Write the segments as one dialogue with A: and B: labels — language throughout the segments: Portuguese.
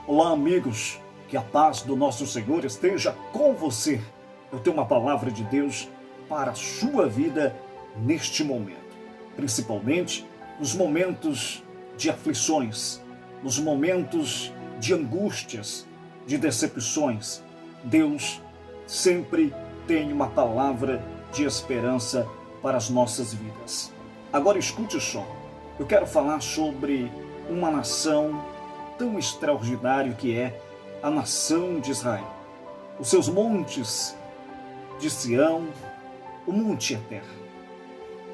A: Olá, amigos, que a paz do nosso Senhor esteja com você. Eu tenho uma palavra de Deus para a sua vida neste momento, principalmente nos momentos de aflições, nos momentos de angústias, de decepções. Deus sempre tem uma palavra de esperança para as nossas vidas. Agora escute só, eu quero falar sobre uma nação tão extraordinária que é a nação de Israel. Os seus montes de Sião, o monte é terra.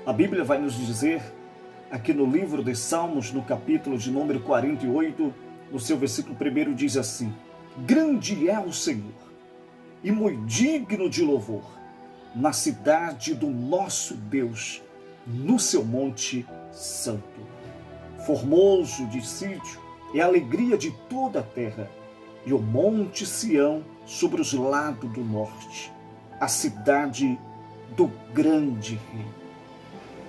A: A Bíblia vai nos dizer, aqui no livro de Salmos, no capítulo de número 48, no seu versículo 1, diz assim: grande é o Senhor e muito digno de louvor na cidade do nosso Deus, no seu monte santo. Formoso de sítio é a alegria de toda a terra, e o monte Sião sobre os lados do norte, a cidade do grande rei.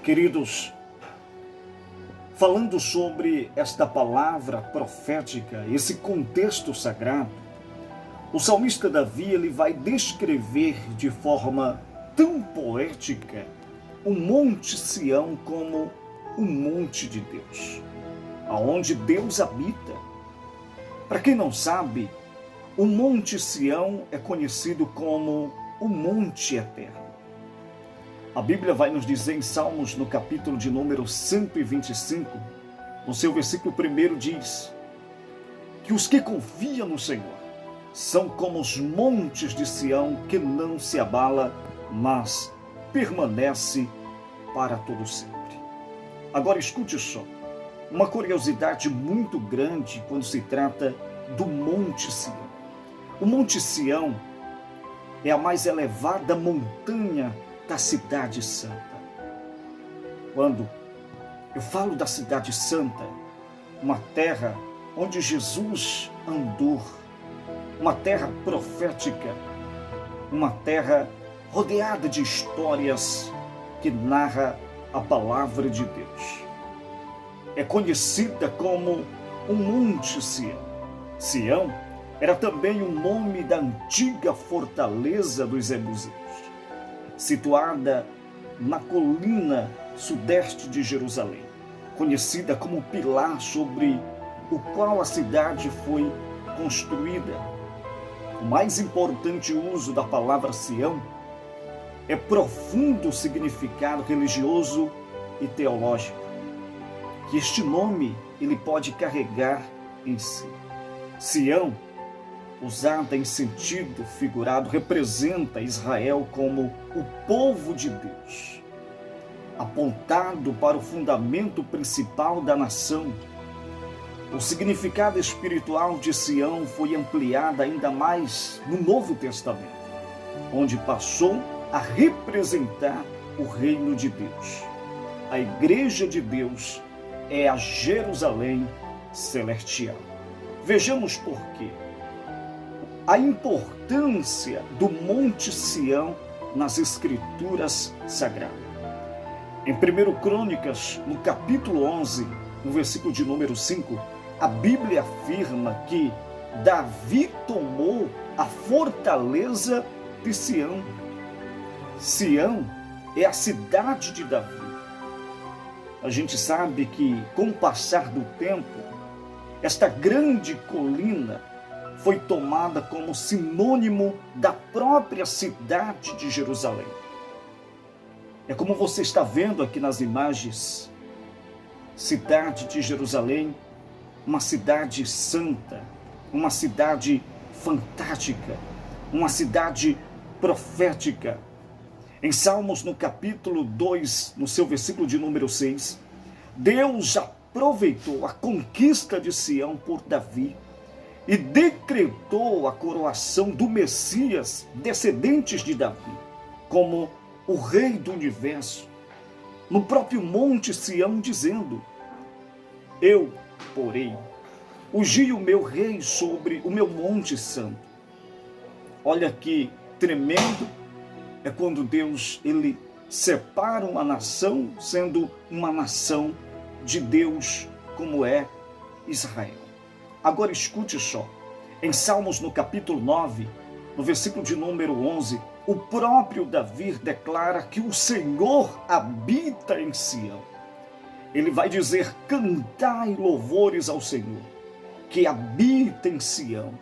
A: Queridos, falando sobre esta palavra profética, esse contexto sagrado, o salmista Davi ele vai descrever de forma tão poética o monte Sião como o monte de Deus, aonde Deus habita. Para quem não sabe, o monte Sião é conhecido como o monte eterno. A Bíblia vai nos dizer em Salmos, no capítulo de número 125, no seu versículo 1 diz que os que confiam no Senhor são como os montes de Sião, que não se abala, mas permanece para todo sempre. Agora escute só, uma curiosidade muito grande quando se trata do Monte Sião. O Monte Sião é a mais elevada montanha da Cidade Santa. Quando eu falo da Cidade Santa, uma terra onde Jesus andou, uma terra profética, uma terra rodeada de histórias que narra a palavra de Deus. É conhecida como o Monte Sião. Sião era também o nome da antiga fortaleza dos Jebuseus, situada na colina sudeste de Jerusalém, conhecida como o pilar sobre o qual a cidade foi construída. O mais importante uso da palavra Sião é profundo significado religioso e teológico, que este nome ele pode carregar em si. Sião, usada em sentido figurado, representa Israel como o povo de Deus, apontado para o fundamento principal da nação. O significado espiritual de Sião foi ampliado ainda mais no Novo Testamento, onde passou a representar o reino de Deus. A igreja de Deus é a Jerusalém celestial. Vejamos por quê. A importância do Monte Sião nas Escrituras Sagradas. Em 1 Crônicas, no capítulo 11, no versículo de número 5, a Bíblia afirma que Davi tomou a fortaleza de Sião. Sião é a cidade de Davi. A gente sabe que, com o passar do tempo, esta grande colina foi tomada como sinônimo da própria cidade de Jerusalém. É como você está vendo aqui nas imagens, cidade de Jerusalém, uma cidade santa, uma cidade fantástica, uma cidade profética. Em Salmos, no capítulo 2, no seu versículo de número 6, Deus aproveitou a conquista de Sião por Davi e decretou a coroação do Messias, descendentes de Davi, como o Rei do Universo, no próprio Monte Sião, dizendo: eu, porém, ungi o meu Rei sobre o meu Monte Santo. Olha que tremendo é quando Deus ele separa uma nação, sendo uma nação de Deus como é Israel. Agora escute só, Em Salmos, no capítulo 9, no versículo de número 11, o próprio Davi declara que o Senhor habita em Sião. Ele vai dizer: cantai louvores ao Senhor, que habita em Sião.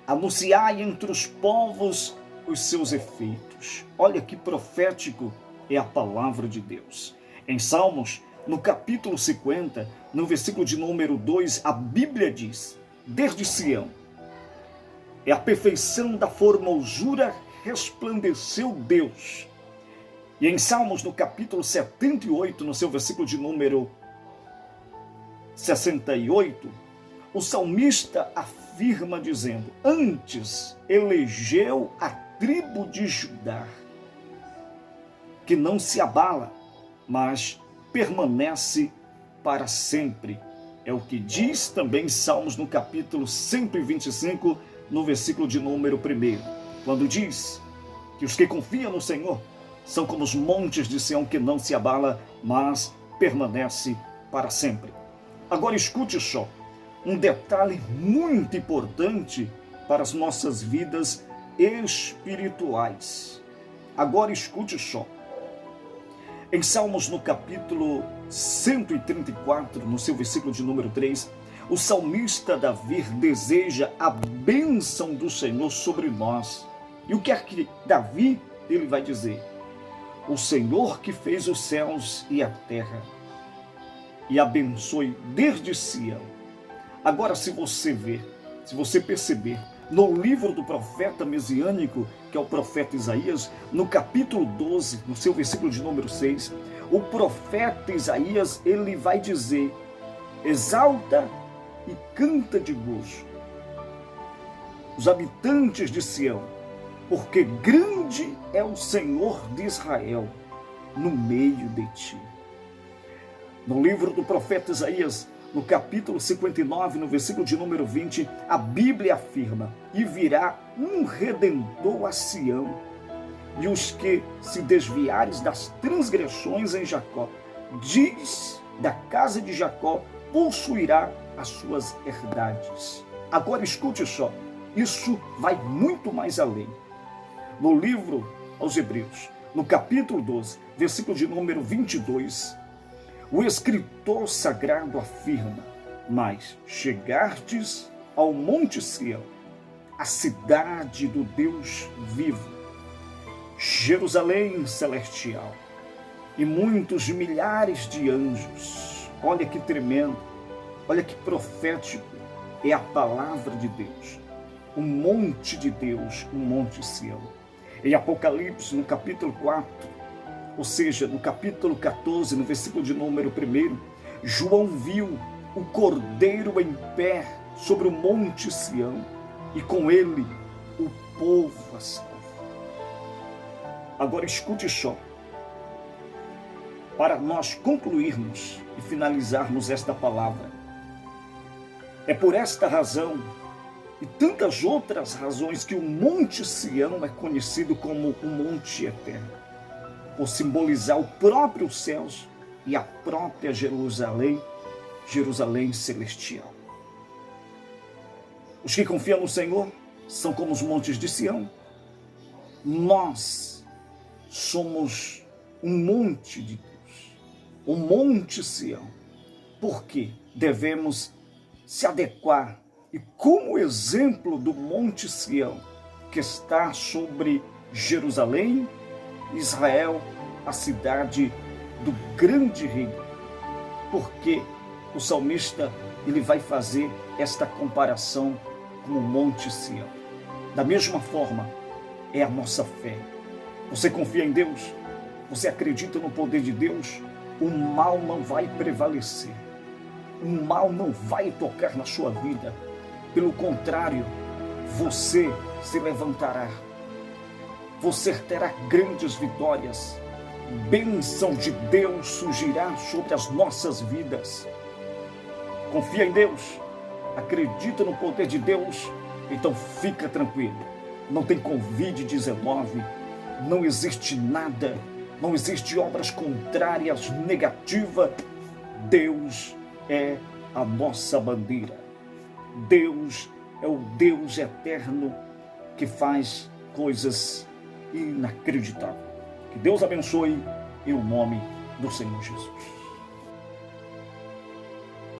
A: Anunciai entre os povos os seus efeitos. Olha que profético é a palavra de Deus. Em Salmos, no capítulo 50, no versículo de número 2, a Bíblia diz: desde Sião, é a perfeição da formosura, resplandeceu Deus. E em Salmos, no capítulo 78, no seu versículo de número 68, o salmista afirma dizendo: antes elegeu a tribo de Judá, que não se abala, mas permanece para sempre. É o que diz também Salmos no capítulo 125, no versículo de número 1, quando diz que os que confiam no Senhor são como os montes de Sião, que não se abala, mas permanece para sempre. Agora escute só, um detalhe muito importante para as nossas vidas espirituais. Agora escute só. Em Salmos, no capítulo 134, no seu versículo de número 3, o salmista Davi deseja a bênção do Senhor sobre nós. E o que é que Davi ele vai dizer? O Senhor que fez os céus e a terra, e abençoe desde Sião. Agora, se você ver, se você perceber, no livro do profeta messiânico, que é o profeta Isaías, no capítulo 12, no seu versículo de número 6, o profeta Isaías, ele vai dizer: exalta e canta de gozo os habitantes de Sião, porque grande é o Senhor de Israel no meio de ti. No livro do profeta Isaías, no capítulo 59, no versículo de número 20, a Bíblia afirma: e virá um Redentor a Sião, e os que se desviares das transgressões em Jacó, diz da casa de Jacó, possuirá as suas herdades. Agora escute só, isso vai muito mais além. No livro aos Hebreus, no capítulo 12, versículo de número 22, o escritor sagrado afirma: mas chegastes ao monte Sião, a cidade do Deus vivo, Jerusalém celestial, e muitos milhares de anjos. Olha que tremendo, olha que profético é a palavra de Deus. Um monte de Deus, um monte Sião. Em Apocalipse, no capítulo 4, ou seja, no capítulo 14, no versículo de número 1, João viu o Cordeiro em pé sobre o monte Sião, e com ele o povo a salvo. Agora escute só, para nós concluirmos e finalizarmos esta palavra. É por esta razão e tantas outras razões que o Monte Sião é conhecido como o Monte Eterno, por simbolizar o próprio céus e a própria Jerusalém, Jerusalém celestial. Os que confiam no Senhor são como os montes de Sião. Nós somos um monte de Deus, o Monte Sião, porque devemos se adequar e como exemplo do Monte Sião, que está sobre Jerusalém, Israel, a cidade do grande rei, porque o salmista ele vai fazer esta comparação com o Monte Sião. Da mesma forma, é a nossa fé. Você confia em Deus? Você acredita no poder de Deus? O mal não vai prevalecer. O mal não vai tocar na sua vida. Pelo contrário, você se levantará. Você terá grandes vitórias. Bênção de Deus surgirá sobre as nossas vidas. Confia em Deus. Acredita no poder de Deus. Então fica tranquilo. Não tem Covid-19. Não existe nada. Não existe obras contrárias, negativas. Deus é a nossa bandeira. Deus é o Deus eterno que faz coisas inacreditáveis. Que Deus abençoe em o nome do Senhor Jesus.